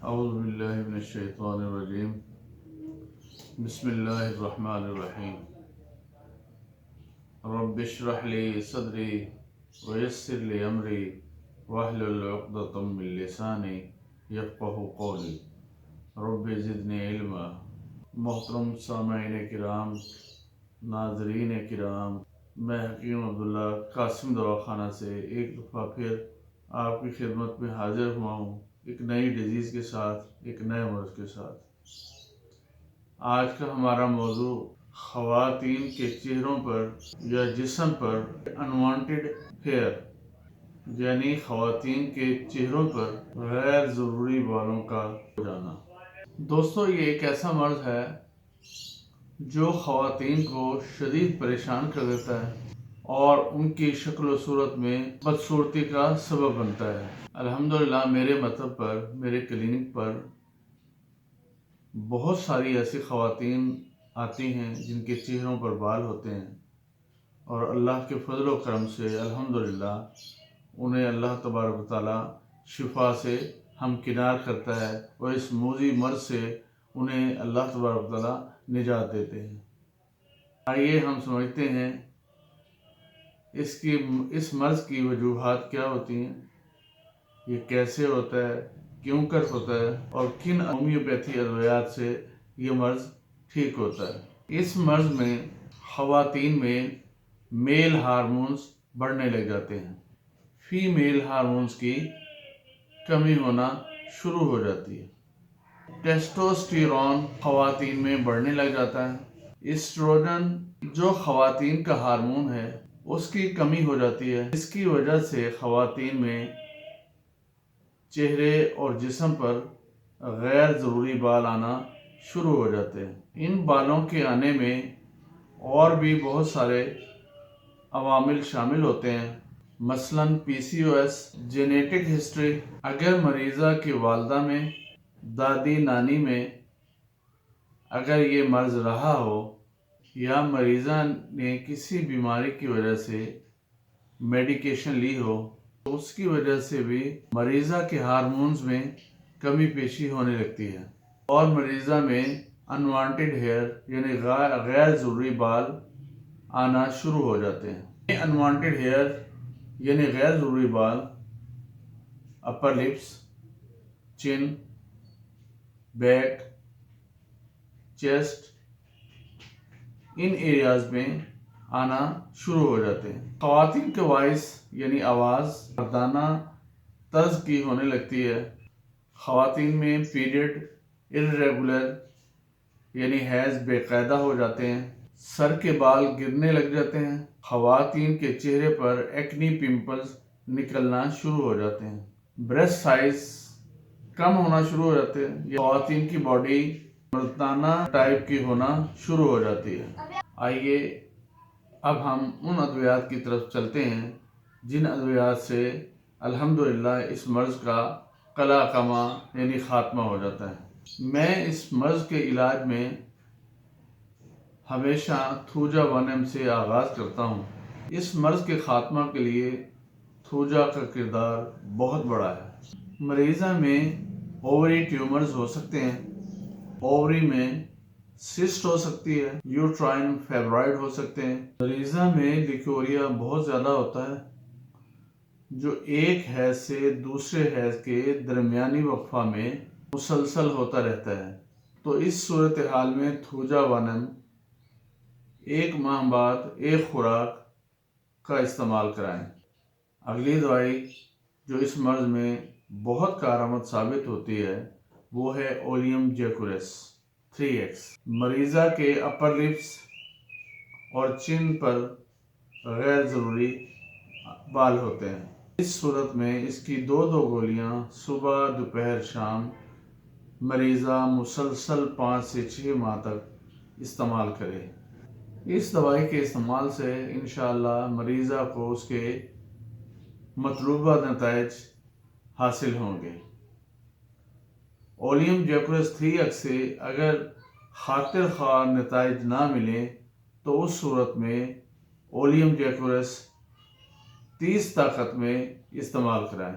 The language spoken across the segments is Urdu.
اعوذ باللہ من الشیطان الرجیم بسم اللہ الرحمن الرحیم رب اشرح لی صدری ویسر لی امری واحلل عقدۃ من لسانی یفقہوا قولی رب زدنی علما۔ محترم سامعین کرام، ناظرین کرام، میں حکیم عبداللہ قاسم دواخانہ سے ایک دفعہ پھر آپ کی خدمت میں حاضر ہوا ہوں، ایک نئی ڈیزیز کے ساتھ، ایک نئے مرض کے ساتھ۔ آج کا ہمارا موضوع خواتین کے چہروں پر یا جسم پر انوانٹیڈ ہیئر، یعنی خواتین کے چہروں پر غیر ضروری بالوں کا ہو جانا۔ دوستو، یہ ایک ایسا مرض ہے جو خواتین کو شدید پریشان کر دیتا ہے اور ان کی شکل و صورت میں بدصورتی کا سبب بنتا ہے۔ الحمدللہ میرے مطب پر، میرے کلینک پر بہت ساری ایسی خواتین آتی ہیں جن کے چہروں پر بال ہوتے ہیں، اور اللہ کے فضل و کرم سے الحمدللہ انہیں اللہ تبارک و تعالی شفا سے ہمکنار کرتا ہے، اور اس موذی مرض سے انہیں اللہ تبارک و تعالی نجات دیتے ہیں۔ آئیے ہم سمجھتے ہیں اس مرض کی وجوہات کیا ہوتی ہیں، یہ کیسے ہوتا ہے، کیوں کر ہوتا ہے، اور کن ہومیوپیتھی ادویات سے یہ مرض ٹھیک ہوتا ہے۔ اس مرض میں خواتین میں میل ہارمونز بڑھنے لگ جاتے ہیں، فیمیل ہارمونز کی کمی ہونا شروع ہو جاتی ہے۔ ٹیسٹوسٹیرون خواتین میں بڑھنے لگ جاتا ہے۔ ایسٹروجن جو خواتین کا ہارمون ہے اس کی کمی ہو جاتی ہے، اس کی وجہ سے خواتین میں چہرے اور جسم پر غیر ضروری بال آنا شروع ہو جاتے ہیں۔ ان بالوں کے آنے میں اور بھی بہت سارے عوامل شامل ہوتے ہیں، مثلاً پی سی او ایس، جینیٹک ہسٹری، اگر مریضہ کی والدہ میں، دادی نانی میں اگر یہ مرض رہا ہو، یا مریضہ نے کسی بیماری کی وجہ سے میڈیکیشن لی ہو، تو اس کی وجہ سے بھی مریضہ کے ہارمونز میں کمی پیشی ہونے لگتی ہے، اور مریضہ میں انوانٹیڈ ہیئر یعنی غیر ضروری بال آنا شروع ہو جاتے ہیں۔ یہ انوانٹیڈ ہیئر یعنی غیر ضروری بال اپر لپس، چن، بیک، چیسٹ، ان ایریاز میں آنا شروع ہو جاتے ہیں۔ خواتین کے وائس یعنی آواز مردانہ طرز کی ہونے لگتی ہے۔ خواتین میں پیریڈ irregular یعنی حیض بے قاعدہ ہو جاتے ہیں۔ سر کے بال گرنے لگ جاتے ہیں۔ خواتین کے چہرے پر ایکنی پمپلز نکلنا شروع ہو جاتے ہیں۔ بریسٹ سائز کم ہونا شروع ہو جاتے ہیں۔ خواتین کی باڈی مردانہ ٹائپ کی ہونا شروع ہو جاتی ہے۔ آئیے اب ہم ان ادویات کی طرف چلتے ہیں جن ادویات سے الحمدللہ اس مرض کا قلع کما یعنی خاتمہ ہو جاتا ہے۔ میں اس مرض کے علاج میں ہمیشہ تھوجا 1M سے آغاز کرتا ہوں۔ اس مرض کے خاتمہ کے لیے تھوجا کا کردار بہت بڑا ہے۔ مریضہ میں اووری ٹیومرز ہو سکتے ہیں، اووری میں سسٹ ہو سکتی ہے، یوٹرائن فیبرائڈ ہو سکتے ہیں۔ مریضہ میں لیکوریا بہت زیادہ ہوتا ہے جو ایک حیض سے دوسرے حیض کے درمیانی وقفہ میں مسلسل ہوتا رہتا ہے۔ تو اس صورتحال میں تھوجا 1M ایک ماہ بعد ایک خوراک کا استعمال کرائیں۔ اگلی دوائی جو اس مرض میں بہت کارآمد ثابت ہوتی ہے وہ ہے اولیم جیکورس 3X۔ مریضہ کے اپر لپس اور چن پر غیر ضروری بال ہوتے ہیں۔ اس صورت میں اس کی 2 گولیاں صبح، دوپہر، شام مریضہ مسلسل 5 سے 6 ماہ تک استعمال کرے۔ اس دوائی کے استعمال سے انشاءاللہ مریضہ کو اس کے مطلوبہ نتائج حاصل ہوں گے۔ اولیم جیکورس 3X سے اگر خاطر خواہ نتائج نہ ملیں تو اس صورت میں اولیم جیکورس 30 طاقت میں استعمال کرائیں۔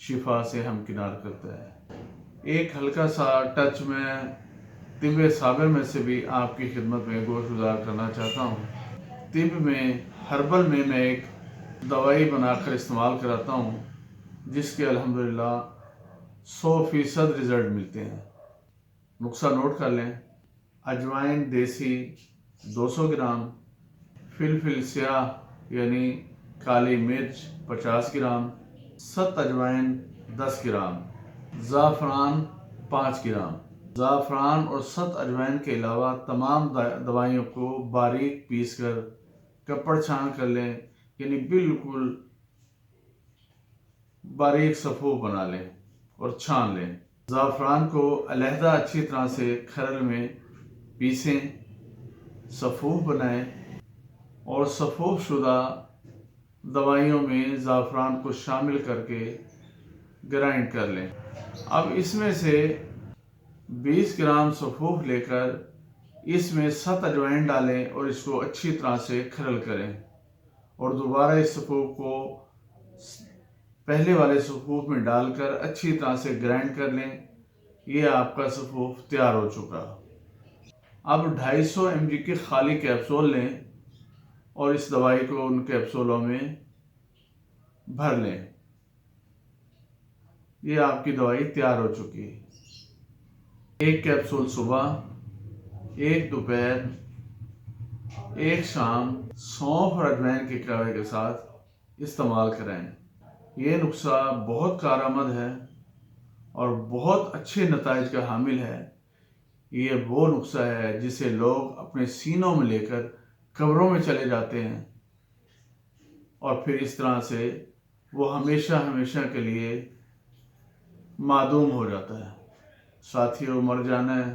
شفا سے ہمکنار کرتا ہے۔ ایک ہلکا سا ٹچ میں طب صابر میں سے بھی آپ کی خدمت میں گوش گزار کرنا چاہتا ہوں۔ طب میں ہربل میں ایک دوائی بنا کر استعمال کراتا ہوں جس کے الحمدللہ 100% رزلٹ ملتے ہیں۔ نسخہ نوٹ کر لیں: اجوائن دیسی 200 گرام، فلفل سیاہ یعنی کالی مرچ 50 گرام، ست اجوائن 10 گرام، زعفران 5 گرام۔ زعفران اور ست اجوائن کے علاوہ تمام دوائیوں کو باریک پیس کر کپڑ چھان کر لیں، یعنی بالکل باریک صفوف بنا لیں اور چھان لیں۔ زعفران کو علیحدہ اچھی طرح سے کھرل میں پیسیں، صفوف بنائیں اور صفوف شدہ دوائیوں میں زعفران کو شامل کر کے گرائنڈ کر لیں۔ اب اس میں سے 20 گرام صفوف لے کر اس میں 7 اجوائن ڈالیں اور اس کو اچھی طرح سے کھرل کریں اور دوبارہ اس صفوف کو پہلے والے صفوف میں ڈال کر اچھی طرح سے گرائنڈ کر لیں۔ یہ آپ کا صفوف تیار ہو چکا۔ اب 250 mg کے خالی کیپسول لیں اور اس دوائی کو ان کیپسولوں میں بھر لیں۔ یہ آپ کی دوائی تیار ہو چکی۔ ایک کیپسول صبح، ایک دوپہر، ایک شام سونف اور اجوائن کے قہوے کے ساتھ استعمال کریں۔ یہ نسخہ بہت کارآمد ہے اور بہت اچھے نتائج کا حامل ہے۔ یہ وہ نسخہ ہے جسے لوگ اپنے سینوں میں لے کر قبروں میں چلے جاتے ہیں اور پھر اس طرح سے وہ ہمیشہ ہمیشہ کے لیے معدوم ہو جاتا ہے۔ ساتھیوں، مر جانا ہے،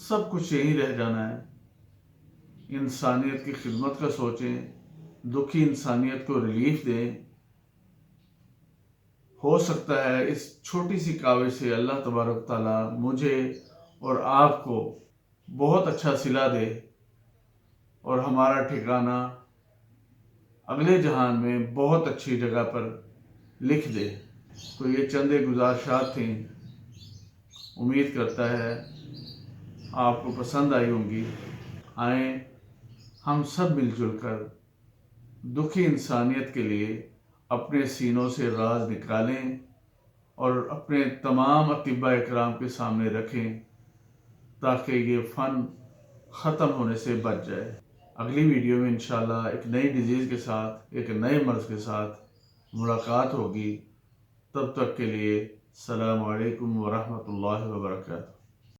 سب کچھ یہی رہ جانا ہے۔ انسانیت کی خدمت کا سوچیں، دکھی انسانیت کو ریلیف دیں۔ ہو سکتا ہے اس چھوٹی سی کاوش سے اللہ تبارک تعالیٰ مجھے اور آپ کو بہت اچھا صلہ دے اور ہمارا ٹھکانہ اگلے جہان میں بہت اچھی جگہ پر لکھ دے۔ تو یہ چند گزارشات تھیں، امید کرتا ہے آپ کو پسند آئی ہوں گی۔ آئیں ہم سب مل جل کر دکھی انسانیت کے لیے اپنے سینوں سے راز نکالیں اور اپنے تمام اطباء اکرام کے سامنے رکھیں تاکہ یہ فن ختم ہونے سے بچ جائے۔ اگلی ویڈیو میں انشاءاللہ ایک نئی ڈیزیز کے ساتھ، ایک نئے مرض کے ساتھ ملاقات ہوگی۔ تب تک کے لیے السلام علیکم ورحمۃ اللہ وبرکاتہ۔